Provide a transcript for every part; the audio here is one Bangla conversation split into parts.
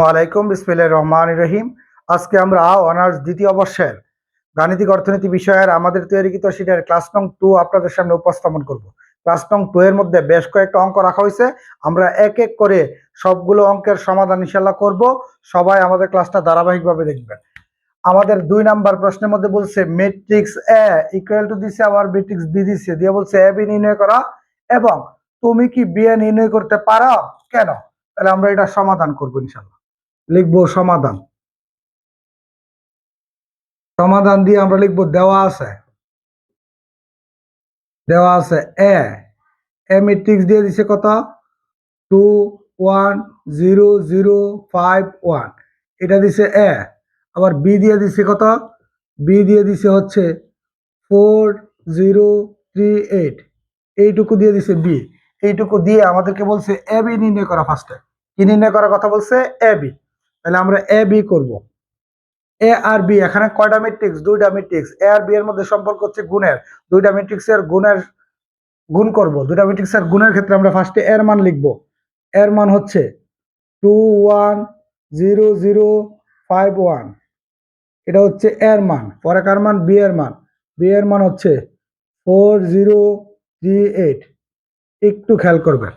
ওয়ালাইকুম বিসমিল্লাহির রহমানির রহিম। আজকে আমরা অনার্স দ্বিতীয় বর্ষের গাণিতিক অর্থনীতি বিষয়ের আমাদের তৈরিকৃত শীটের ক্লাস নং 2 আপনাদের সামনে উপস্থাপন করব। ক্লাস নং 2 এর মধ্যে বেশ কয়েকটা অঙ্ক রাখা হয়েছে। আমরা এক এক করে সবগুলো অঙ্কের সমাধান ইনশাআল্লাহ করব। সবাই আমাদের ক্লাসটা ধারাবাহিকভাবে দেখবেন। আমাদের 2 নাম্বার প্রশ্নের মধ্যে বলছে ম্যাট্রিক্স এ ইকুয়াল টু দিছে, আবার ম্যাট্রিক্স বি দিছে, দিয়ে বলছে এ বি নির্ণয় করা এবং তুমি কি বি এ নির্ণয় করতে পারো কেন। তাহলে আমরা এটা সমাধান করব ইনশাআল্লাহ। লিখবো সমাধান। সমাধান দিয়ে আমরা লিখবো দেওয়া আছে এ ম্যাট্রিক্স দিয়ে দিছে কত 2 1 0 0 5 1, এটা দিছে এ। আবার বি দিয়ে দিছে কত, বি দিয়ে দিছে হচ্ছে 4038, এইটুকু দিয়ে দিছে বি। এইটুকু দিয়ে আমাদেরকে বলছে এ বি নির্ণয় করা। ফার্স্টে কি নির্ণয় করার কথা বলছে, এ বি। তাহলে আমরা এ বি করবো। এ আর বি এখানে কয়টা ম্যাট্রিক্স, দুইটা ম্যাট্রিক্স। এ আর বি এর মধ্যে সম্পর্ক হচ্ছে গুণের। দুইটা ম্যাট্রিক্সের গুণ করব। দুইটা ম্যাট্রিক্সের গুণের ক্ষেত্রে আমরা ফার্স্টে এর মান লিখব। এর মান হচ্ছে 210051, এটা হচ্ছে এর মান। পরে কার মান, বি এর মান। বি এর মান হচ্ছে 4038। একটু খেয়াল করবেন,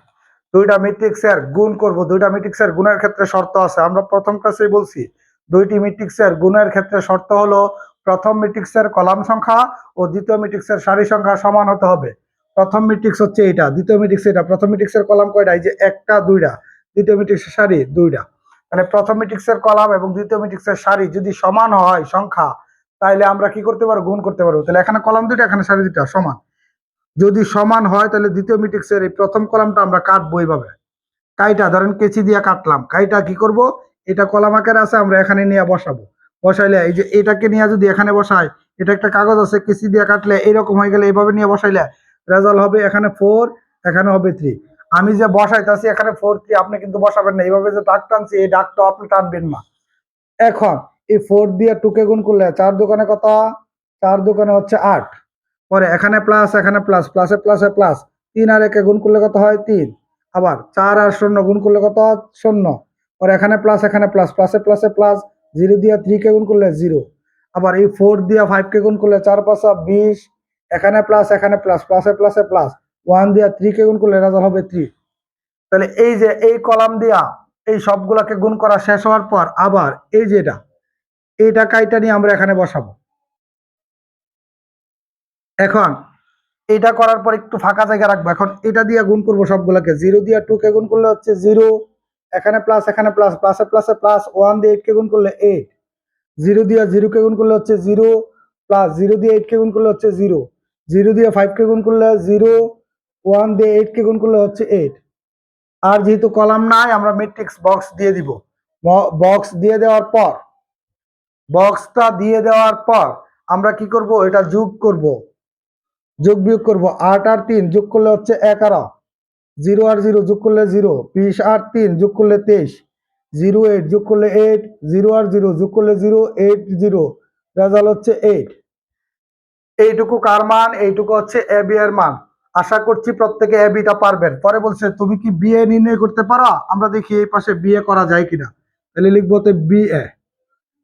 দুইটা ম্যাট্রিক্সের গুণ করব। দুইটা ম্যাট্রিক্সের গুণের ক্ষেত্রে শর্ত আছে, আমরা প্রথম ক্লাসেই বলছি। দুইটি ম্যাট্রিক্সের গুণের ক্ষেত্রে শর্ত হলো প্রথম ম্যাট্রিক্সের কলাম সংখ্যা ও দ্বিতীয় ম্যাট্রিক্সের সারি সংখ্যা সমান হতে হবে। প্রথম ম্যাট্রিক্স হচ্ছে এটা, দ্বিতীয় ম্যাট্রিক্স এটা। প্রথম ম্যাট্রিক্সের কলাম কয়টা, এই যে একটা দুইটা। দ্বিতীয় ম্যাট্রিক্সের সারি দুইটা। তাহলে প্রথম ম্যাট্রিক্সের কলাম এবং দ্বিতীয় ম্যাট্রিক্সের সারি যদি সমান হয় সংখ্যা, তাহলে আমরা কি করতে পারবো, গুণ করতে পারবো। তাহলে এখানে কলাম দুইটা, এখানে সারি দুইটা সমান। যদি সমান হয় তাহলে দ্বিতীয় ম্যাট্রিক্সের এই প্রথম কলামটা আমরা কাটবো এইভাবে। কাইটা ধরেন কেচি দিয়ে কাটলাম। কাইটা কি করব, এটা কলাম আকারে আছে, আমরা এখানে নিয়ে বসাবো। বসাইলে এই যে এটাকে নিয়ে যদি এখানে বসাই, এটা একটা কাগজ আছে, কেচি দিয়ে কাটলে এইরকম হয়ে গেলে এইভাবে নিয়ে বসাইলে রেজাল্ট হবে এখানে 4, এখানে হবে 3। আমি যে বসাইতেছি এখানে 4 3, আপনি কিন্তু বসাবেন না। এইভাবে যে দাগ টানছি, এই দাগটা আপনি টানবেন না। এখন এই 4 দিয়ে 2 কে গুণ করলে 4 দোকানে কত, 4 দোকানে হচ্ছে 8। পরে এখানে প্লাস, এখানে প্লাস, প্লাসে প্লাসে প্লাস। 3 আর 1 গুণ করলে কত হয় 3। আবার 4 আর 0 গুণ করলে কত, 0। পরে এখানে প্লাস, এখানে প্লাস, প্লাসে প্লাসে প্লাস। 0 দিয়ে 3 কে গুণ করলে 0। আবার এই 4 দিয়ে 5 কে গুণ করলে 4 5 20। এখানে প্লাস, এখানে প্লাস, প্লাসে প্লাসে প্লাস। 1 দিয়ে 3 কে গুণ করলে রেজাল্ট হবে 3। তাহলে এই যে এই কলাম দিয়া এই সবগুলোকে গুণ করা শেষ হওয়ার পর আবার এই যে এইটা কাইটা নিয়ে আমরা এখানে বসাবো। এখন এটা করার পর একটু ফাঁকা জায়গা রাখবো। এখন এটা দিয়ে গুণ করবো সবগুলোকে। 0 দিয়ে 2 কে গুণ করলে হচ্ছে 0। এখানে প্লাস, এখানে প্লাস, প্লাসে প্লাসে প্লাস। 1 দিয়ে 8 কে গুণ করলে 8। 0 দিয়ে 0 কে গুণ করলে হচ্ছে 0 প্লাস। 0 দিয়ে 8 কে গুণ করলে হচ্ছে 0। 0 দিয়ে 5 কে গুণ করলে 0। 1 দিয়ে 8 কে গুণ করলে হচ্ছে 8। আর যেহেতু কলাম নাই, আমরা ম্যাট্রিক্স বক্স দিয়ে দিব। বক্সটা দিয়ে দেওয়ার পর আমরা কি করব, এটা যোগ করব। যোগ বিয়োগ করবো। 8 আর 3 যোগ করলে হচ্ছে 11। 0 আর 0 যোগ করলে 0। 20 আর 3 যোগ করলে 23। 0 8 যোগ করলে 8। 0 আর 0 যোগ করলে 0, 8 0। রেজাল্ট হচ্ছে 8। এইটুকু কার মান, এইটুকু হচ্ছে এ বি এর মান। আশা করছি প্রত্যেকে এ বিটা পারবেন। পরে বলছে তুমি কি বি এ নির্ণয় করতে পারো, আমরা দেখি এই পাশে বি এ করা যায় কিনা। তাহলে লিখবো বি এ।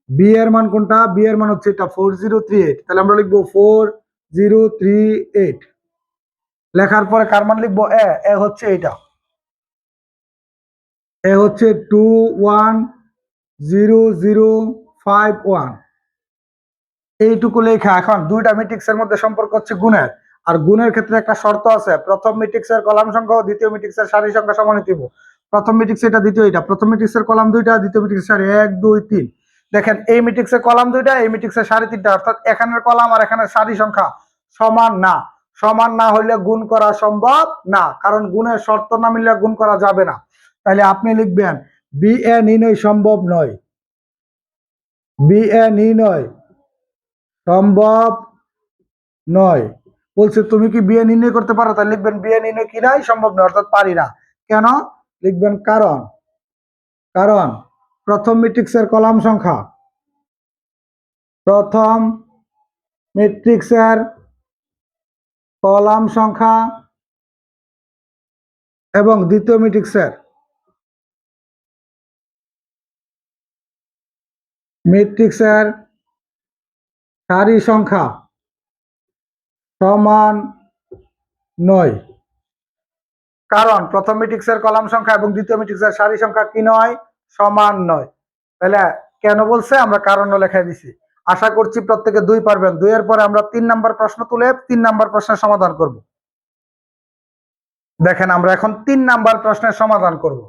বি এর মান কোনটা, বি এর মান হচ্ছে এটা 4038। তাহলে আমরা লিখবো 4038। লেখার পরে কার মান লিখবো, এ হচ্ছে এটা। এ হচ্ছে 210051। এইটুকু লেখা। এখন দুইটা ম্যাট্রিক্সের মধ্যে সম্পর্ক হচ্ছে গুণের। আর গুণের ক্ষেত্রে একটা শর্ত আছে, প্রথম ম্যাট্রিক্সের কলাম সংখ্যা ও দ্বিতীয় ম্যাট্রিক্সের সারি সংখ্যা সমান হতে হবে। প্রথম ম্যাট্রিক্স এটা, দ্বিতীয় এটা। প্রথম ম্যাট্রিক্সের কলাম দুইটা, দ্বিতীয় ম্যাট্রিক্সের সারি 1 2 3। দেখেন এই ম্যাট্রিক্সের কলাম দুইটা, এই ম্যাট্রিক্সের সারি তিনটা, অর্থাৎ এখানের কলাম আর এখানের সারি সংখ্যা সমান না। সমান না হইলে গুণ করা সম্ভব না, কারণ গুণের শর্ত না মিললে গুণ করা যাবে না। তাহলে আপনি লিখবেন বি এ নির্ণয় সম্ভব নয়। বি এ নির্ণয় সম্ভব নয়। বলছে তুমি কি বিয়ে নির্ণয় করতে পারো, তাহলে লিখবেন বিয়ে নির্ণয় কি নাই, সম্ভব নয়, অর্থাৎ পারি না। কেন লিখবেন, কারণ কারণ প্রথম ম্যাট্রিক্সের কলাম সংখ্যা, প্রথম ম্যাট্রিক্সের কলাম সংখ্যা এবং দ্বিতীয় ম্যাট্রিক্সের ম্যাট্রিক্সের সারি সংখ্যা সমান নয়, কারণ প্রথম ম্যাট্রিক্সের কলাম সংখ্যা এবং দ্বিতীয় ম্যাট্রিক্সের সারি সংখ্যা কি নয়, সমান নয়। তাহলে কেন বলছে আমরা কারণও লেখাই দিছি। আশা করছি প্রত্যেকে 2 পারবেন। 2 এর পরে আমরা 3 নাম্বার প্রশ্ন তুলে 3 নাম্বার প্রশ্নের সমাধান করব। দেখেন আমরা এখন 3 নাম্বার প্রশ্নের সমাধান করব।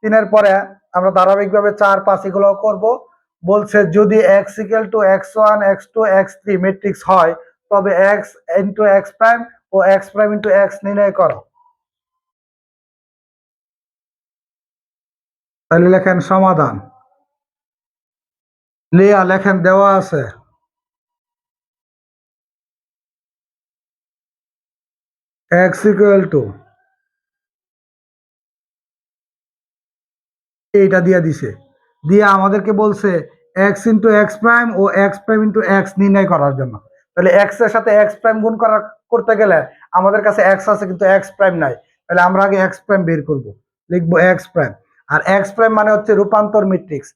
3 এর পরে আমরা ধারাবাহিকভাবে 4, 5 এগুলো করব। বলছে যদি x = x1 x2 x3 matrix হয় তবে x * x প্রাইম ও x প্রাইম * x নির্ণয় করো। তাহলে লেখেন সমাধান। লেখেন দেওয়া আছে x = এইটা দিয়ে দিছে, দিয়ে আমাদেরকে বলছে x * x প্রাইম ও x প্রাইম * x নির্ণয় করার জন্য। তাহলে x এর সাথে x প্রাইম গুণ করতে গেলে আমাদের কাছে x আছে কিন্তু x প্রাইম নাই। তাহলে আমরা আগে x প্রাইম বের করব, লিখবো x প্রাইম। আর x প্রাইম মানে হচ্ছে রূপান্তর ম্যাট্রিক্স।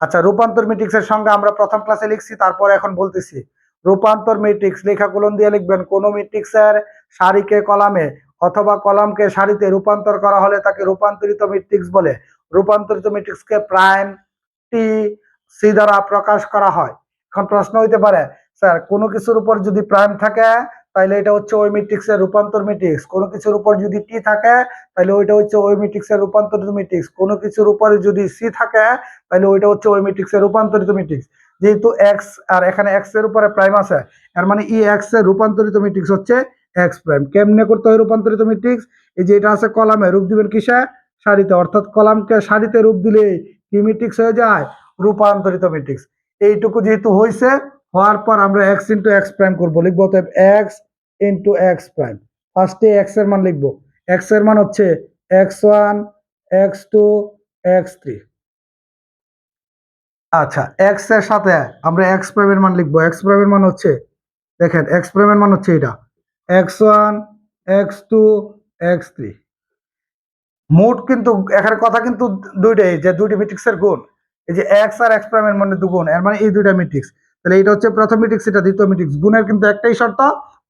আচ্ছা, রূপান্তর ম্যাট্রিক্সের সংজ্ঞা আমরা প্রথম ক্লাসে লিখছি, তারপরে এখন বলতেছি। রূপান্তর ম্যাট্রিক্স লেখা কলম দিয়ে লিখবেন, কোন ম্যাট্রিক্সের সারিকে কলামে অথবা কলামকে সারিতে রূপান্তর করা হলে তাকে রূপান্তরিত ম্যাট্রিক্স বলে। রূপান্তরিত ম্যাট্রিক্সকে প্রাইম টি সি দ্বারা প্রকাশ করা হয়। এখন প্রশ্ন হইতে পারে, স্যার কোনো কিছুর উপর যদি প্রাইম থাকে তাহলে এটা হচ্ছে ওই ম্যাট্রিক্সের রূপান্তর ম্যাট্রিক্স, কোনো কিছুর উপর যদি টি থাকে তাহলে ওইটা হচ্ছে ওই ম্যাট্রিক্সের রূপান্তরিত ম্যাট্রিক্স, কোনো কিছুর উপরে যদি সি থাকে তাহলে ওইটা হচ্ছে ওই ম্যাট্রিক্সের রূপান্তরিত ম্যাট্রিক্স। যেহেতু এক্স আর এখানে এক্স এর উপরে প্রাইম আছে, এর মানে ই এক্স এর রূপান্তরিত ম্যাট্রিক্স হচ্ছে এক্স প্রাইম। কেমনে করতে হয় রূপান্তরিত ম্যাট্রিক্স? এই যে এটা আছে কলামে, রূপ দিবেন কিসে? সারিতে। অর্থাৎ কলামকে সারিতে রূপ দিলে কি ম্যাট্রিক্স হয়ে যায়? রূপান্তরিত ম্যাট্রিক্স। এইটুকু যেহেতু হয়েছে, হওয়ার পর আমরা x * x প্রাইম করবো, লিখবো অতএব x * x প্রাইম। ফার্স্টে x এর মান লিখবো, x এর মান হচ্ছে x1 x2 x3। আচ্ছা, x এর সাথে আমরা x প্রাইমের মান লিখবো, x প্রাইমের মান হচ্ছে, দেখেন x প্রাইমের মান হচ্ছে এটা x1 x2 x3। মোট কিন্তু এখানে কথা কিন্তু দুইটাই, যে দুইটি ম্যাট্রিক্সের গুণ। এই যে এক্স আর এক্স প্রাইমের মধ্যে দুগুণ, এর মানে এই দুইটা ম্যাট্রিক্স। তাহলে এটা হচ্ছে প্রথম ম্যাট্রিক্স, এটা দ্বিতীয় ম্যাট্রিক্স। গুণের কিন্তু একটাই শর্ত,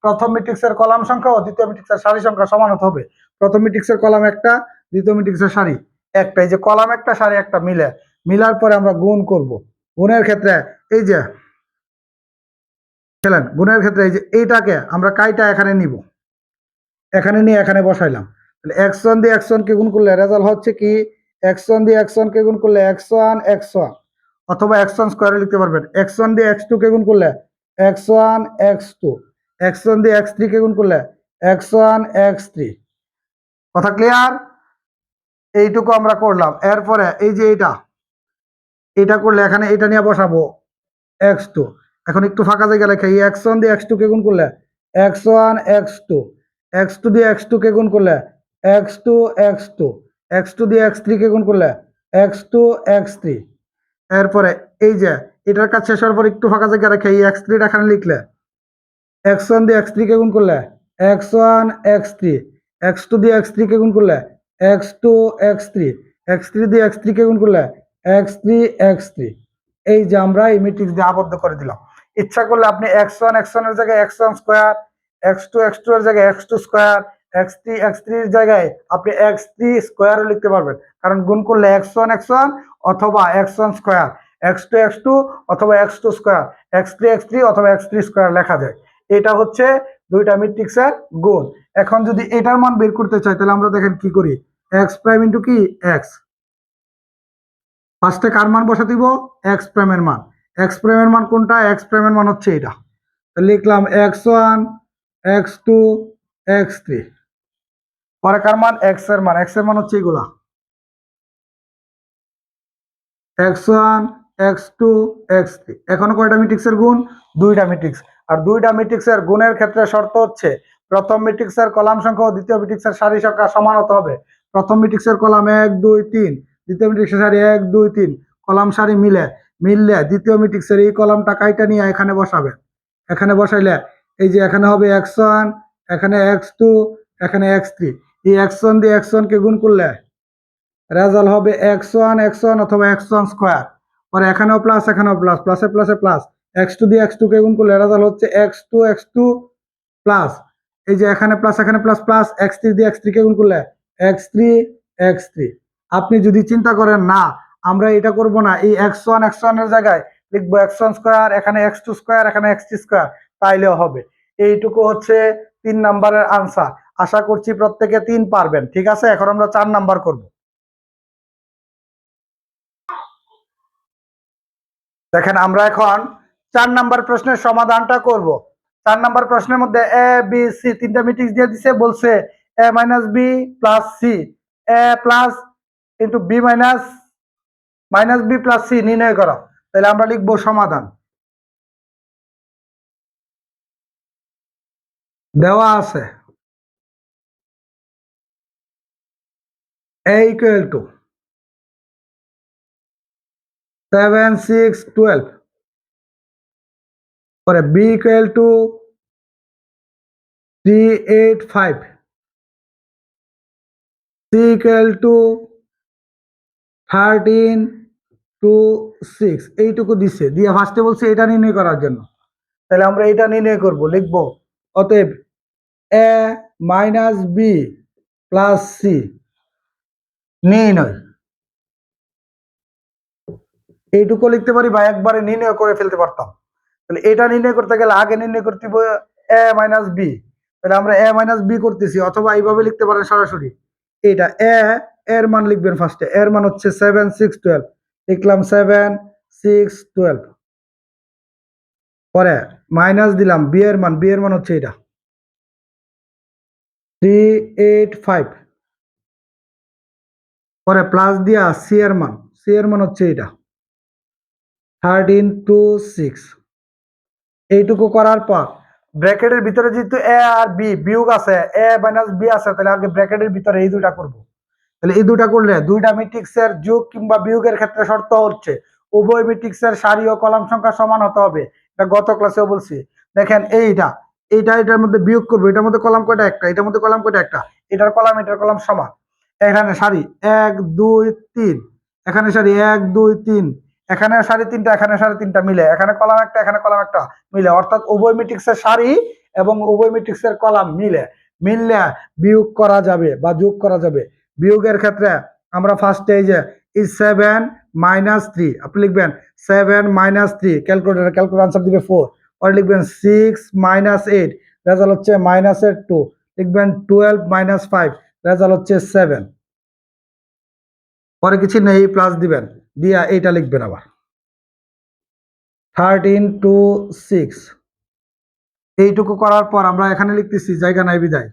প্রথম ম্যাট্রিক্সের কলাম সংখ্যা ও দ্বিতীয় ম্যাট্রিক্সের সারি সংখ্যা সমান হতে হবে। প্রথম ম্যাট্রিক্সের কলাম একটা, দ্বিতীয় ম্যাট্রিক্সের সারি একটা। এই যে কলাম একটা সারি একটা মিলার পরে আমরা গুণ করব। গুণের ক্ষেত্রে এই যে খেলেন, গুণের ক্ষেত্রে এই যে এইটাকে আমরা কাইটা এখানে নিব, এখানে নিয়ে এখানে বসাইলাম। তাহলে x1 দিয়ে x1 কে গুণ করলে রেজাল্ট হচ্ছে কি, x1 দিয়ে x1 কে গুণ করলে x1 x1, অথবা x1 স্কয়ারে লিখতে পারবেন। x1 দিয়ে x2 কে গুণ করলে x1 x2, x1 দিয়ে x3 কে গুণ করলে x1 x3। কথা ক্লিয়ার? এইটুকু আমরা করলাম। এরপরে এই যে এটা করলে এখানে এটা নিয়ে বসাবো x2। এখন একটু ফাঁকা জায়গা লেখা, এই x1 দিয়ে x2 কে গুণ করলে x1 x2, x2 দিয়ে x2 কে গুণ করলে x2 x2, x2 দিয়ে x3 কে গুণ করলে x2 x3। এরপরে এই যে এটার কাজ শেষ হওয়ার পর একটু ফাঁকা জায়গা রেখে এই x3 এখানে লিখলে x1 দিয়ে x3 কে গুণ করলে x1 x3, x2 দিয়ে x3 কে গুণ করলে x2 x3, x3 দিয়ে x3 কে গুণ করলে x3 x3। এই যে আমরা এই ম্যাট্রিক্স দিয়ে আবদ্ধ করে দিলাম। ইচ্ছা করলে আপনি x1 x1 এর জায়গায় x1 স্কয়ার, x2 x2 এর জায়গায় x2 স্কয়ার, x3 x3 এর জায়গায় আপনি x3 স্কয়ারও লিখতে পারবেন, কারণ গুণ করলে x1 x1 অথবা x1 স্কয়ার, x2 x2 অথবা x2 স্কয়ার, x3 x3 অথবা x3 স্কয়ার লেখা যায়। এটা হচ্ছে দুইটা ম্যাট্রিক্সের গুণ। এখন যদি এটার মান বের করতে চাই তাহলে আমরা দেখেন কি করি, x প্রাইম ইনটু কি x, ফার্স্টে কার মান বসা দিব? এক্স প্রাইমের মান। এক্স প্রাইমের মান কোনটা? এক্স প্রাইমের মান হচ্ছে এটা। লিখলাম x1 x2 x3। পরে কার মান? এক্স এর মান। এক্স এর মান হচ্ছে এগুলা x1 x2 x3। এখনো কয়টা ম্যাট্রিক্সের গুণ? দুইটা ম্যাট্রিক্স। আর দুইটা ম্যাট্রিক্সের গুণের ক্ষেত্রে শর্ত হচ্ছে প্রথম ম্যাট্রিক্সের কলাম সংখ্যা ও দ্বিতীয় ম্যাট্রিক্সের সারি সংখ্যা সমান হতে হবে। প্রথম ম্যাট্রিক্সের কলাম 1 2 3, দ্বিতীয় ম্যাট্রিক্সের সারি 1 2 3, কলাম সারি মিললে দ্বিতীয় ম্যাট্রিক্সের এই কলামটা কাইটা নিয়ে এখানে বসাবে। এখানে বসাইলে এই যে এখানে হবে x1, এখানে x2, এখানে x3। এই x1 দিয়ে x1 কে গুণ করলে রেজাল্ট হবে x1 x1 অথবা x1 স্কয়ার, পরে এখানেও প্লাস, এখানেও প্লাস, প্লাসে প্লাসে প্লাস, এক্স টু দিয়ে এক্স টু কে গুণ করলে রেজাল্ট হচ্ছে এক্স টু প্লাস, এই যে এখানে প্লাস এখানে প্লাস প্লাস, এক্স থ্রি দিয়ে এক্স থ্রি কে গুণ করলে এক্স থ্রি। আপনি যদি চিন্তা করেন না আমরা এটা করব না, এই এক্স ওয়ান এর জায়গায় লিখবো এক্স ওয়ান স্কোয়ার, এখানে এক্স টু স্কোয়ার, এখানে এক্স থ্রি স্কোয়ার, তাইলেও হবে। এইটুকু হচ্ছে 3 নাম্বারের আনসার। আশা করছি প্রত্যেকে 3 পারবেন। ঠিক আছে, এখন আমরা 4 নাম্বার করব। দেখেন আমরা এখন 4 নাম্বার প্রশ্নের সমাধানটা করব। 4 নাম্বার প্রশ্নের মধ্যে এ বি সি তিনটা ম্যাট্রিক্স দিয়ে দিছে, বলছে A minus B plus C, A plus into B minus B plus C নির্ণয় করো। তাহলে আমরা লিখবো সমাধান। দেওয়া আছে a equal to 7 6 12, পরে b equal to 3 8 5, c equal to 13 2 6, এইটুকু দিচ্ছে দিয়ে ফার্স্টে বলছে এটা নির্ণয় করার জন্য। তাহলে আমরা এটা নির্ণয় করব, লিখবো অতএব a minus B plus C নির্ণয়। এইটুকু লিখতে পারি বা একবারে নির্ণয় করে ফেলতে পারতাম। তাহলে এটা নির্ণয় করতে গেলে আগে নির্ণয় করতে হবে এ মাইনাস বি। তাহলে আমরা এ মাইনাস বি করতেছি, অথবা এইভাবে লিখতে পারেন সরাসরি। এটা এর মান লিখবেন ফার্স্টে, এর মান হচ্ছে 7 6 12, লিখলাম 7 6 12, পরে মাইনাস দিলাম বি এর মান হচ্ছে এটা 3 8 5, পরে প্লাস দিয়া সি এর মান হচ্ছে এটা 13 2 6। এইটুকু করার পর ব্র্যাকেটের ভিতরে যেহেতু এ আর বি বিয়োগ আছে, এ মাইনাস বি আছে, তাহলে আগে ব্র্যাকেটের ভিতরে এই দুইটা করব। তাহলে এই দুইটা করলে দুইটা ম্যাট্রিক্সের যোগ কিংবা বিয়োগের ক্ষেত্রে শর্ত হচ্ছে উভয় ম্যাট্রিক্সের সারি ও কলাম সংখ্যা সমান হতে হবে। এটা গত ক্লাসেও বলছি। দেখেন এটার মধ্যে বিয়োগ করবো, এটার মধ্যে কলাম কয়টা একটা, এটার মধ্যে কলাম কয়টা একটা, এটার কলাম সমান। এখানে সারি 1 2 3, এখানে সারি 1 2 3, এখানে সারি তিনটা, এখানে সারি তিনটা মিলে, এখানে কলাম একটা, এখানে কলাম একটা মিলে, অর্থাৎ উভয় ম্যাট্রিক্সের সারি এবং উভয় ম্যাট্রিক্সের কলাম মিললে বিয়োগ করা যাবে বা যোগ করা যাবে। বিয়োগের ক্ষেত্রে আমরা ফার্স্টে এই যে 7 মাইনাস 3, আপনি লিখবেন 7 মাইনাস 3, ক্যালকুলেটর আনসার দিবে 4, পরে লিখবেন 6 মাইনাস 8, রেজাল্ট হচ্ছে মাইনাসের 2, লিখবেন 12 মাইনাস 5, রেজাল্ট হচ্ছে 7, পরে কিছু নেই প্লাস দিবেন, দিয়া এইটা লিখবেন আবার 13 2 6। এইটুকু করার পর আমরা এখানে লিখতেছি জায়গা নাই বিদায়।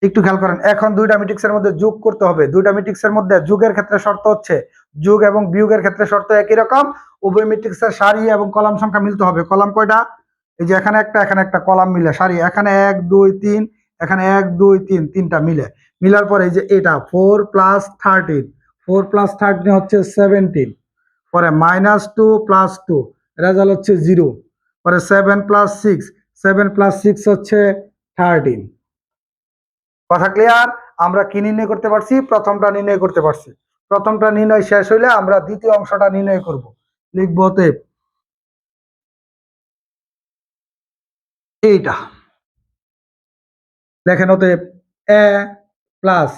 একটু খেয়াল করেন, এখন দুইটা ম্যাট্রিক্সের মধ্যে যোগ করতে হবে। দুইটা ম্যাট্রিক্সের মধ্যে যোগের ক্ষেত্রে শর্ত হচ্ছে, যোগ এবং বিয়োগের ক্ষেত্রে শর্ত একই রকম, উভয় ম্যাট্রিক্সের সারি এবং কলাম সংখ্যা মিলতে হবে। কলাম কয়টা, এই যে এখানে একটা কলাম মিলে, সারি এখানে 1 2 3, এখানে 1 2 3, তিনটা মিলার পরে এই যে এটা 4 প্লাস 13, 4 প্লাস 13 হচ্ছে 17, পরে মাইনাস 2 প্লাস 2, রেজাল্ট হচ্ছে 0, পরে 7 প্লাস 6, 7 প্লাস 6 হচ্ছে 13। কথা ক্লিয়ার? আমরা কি নির্ণয় করতে পারছি? প্রথমটা নির্ণয় করতে পারছি। প্রথমটা নির্ণয় শেষ হইলে আমরা দ্বিতীয় অংশটা নির্ণয় করব। লিখবো অতএব এইটা, দেখেন অতএব A plus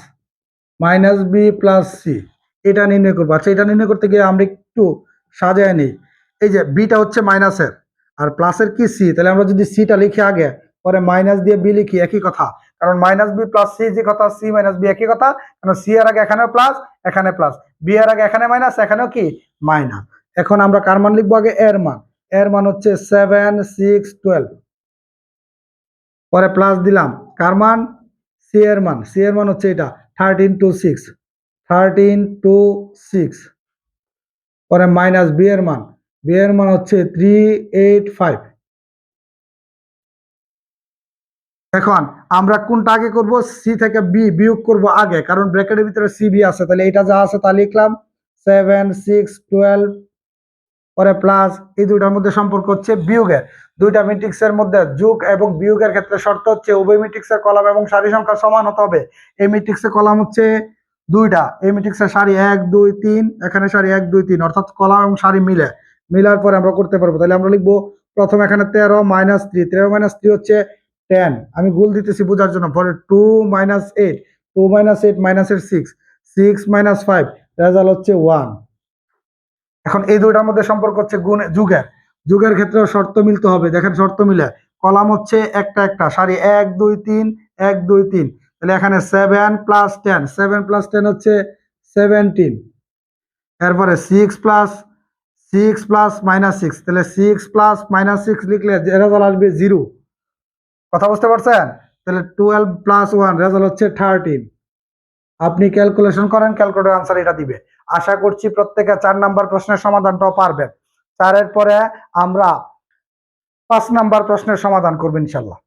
minus B plus C, এটা নির্ণয় করবো। আচ্ছা, এটা নির্ণয় করতে গিয়ে আমরা একটু সাজায় নিই। এই যে বিটা হচ্ছে মাইনাসের আর প্লাসের কি সি, তাহলে আমরা যদি সিটা লিখি আগে, পরে মাইনাস দিয়ে বি লিখি, একই কথা। কারণ মাইনাস বি প্লাস সি যে কথা, সি মাইনাস বি একই কথা। কারণ সি এর আগে এখানেও প্লাস, এখানে প্লাস, বি এর আগে এখানে মাইনাস, এখানেও কি মাইনাস। এখন আমরা কার মান লিখবো আগে? এর মান হচ্ছে 7 6 12, পরে প্লাস দিলাম কার মান? সি এর মান হচ্ছে এটা 13 2 6, 13 2 6, পরে মাইনাস বি এর মান হচ্ছে 3 8 5। এখন আমরা কোনটা আগে করব? সি থেকে বি বিয়োগ করব আগে, কারণ ব্র্যাকেটের ভিতরে সি বি আছে। তাহলে এটা যা আছে তা লিখলাম 7 6 12, পরে প্লাস, এই দুইটার মধ্যে সম্পর্ক হচ্ছে বিয়োগের। দুইটা ম্যাট্রিক্সের মধ্যে যোগ এবং বিয়োগের ক্ষেত্রে শর্ত হচ্ছে উভয় ম্যাট্রিক্সের কলাম এবং সারি সংখ্যা সমান হতে হবে। এই ম্যাট্রিক্সের কলাম হচ্ছে দুইটা এই ম্যাট্রিক্সের সারি 1 2 3, এখানে সারি 1 2 3, অর্থাৎ কলাম এবং সারি মিলার পরে আমরা করতে পারবো। তাহলে আমরা লিখবো প্রথম এখানে 13 - 3, 13 - 3 হচ্ছে 10, আমি গুণ দিতেছি বোঝার জন্য। পরে 2 - 8, 2 - 8 - 6, 6 - 5, রেজাল্ট হচ্ছে 1। এখন এই দুইটার মধ্যে সম্পর্ক হচ্ছে যুগের ক্ষেত্রেও শর্ত মিলতে হবে। দেখেন শর্ত মিলে, কলাম হচ্ছে একটা একটা, সারি 1 2 3 1 2 3, তাহলে এখানে 7 + 10, 7 + 10 হচ্ছে 17। এরপরে 6 + 6 + -6, তাহলে 6 + -6 লিখলে রেজাল্ট আসবে 0। কথা বুঝতে পারছেন? তাহলে 12 + 1 রেজাল্ট হচ্ছে 13। আপনি ক্যালকুলেশন করেন, ক্যালকুলেটর আনসার এটা দিবে। আশা করছি প্রত্যেকে 4 নাম্বার প্রশ্নের সমাধানটাও পারবেন। 4 এর পরে আমরা 5 নাম্বার প্রশ্নের সমাধান করব ইনশাল্লাহ।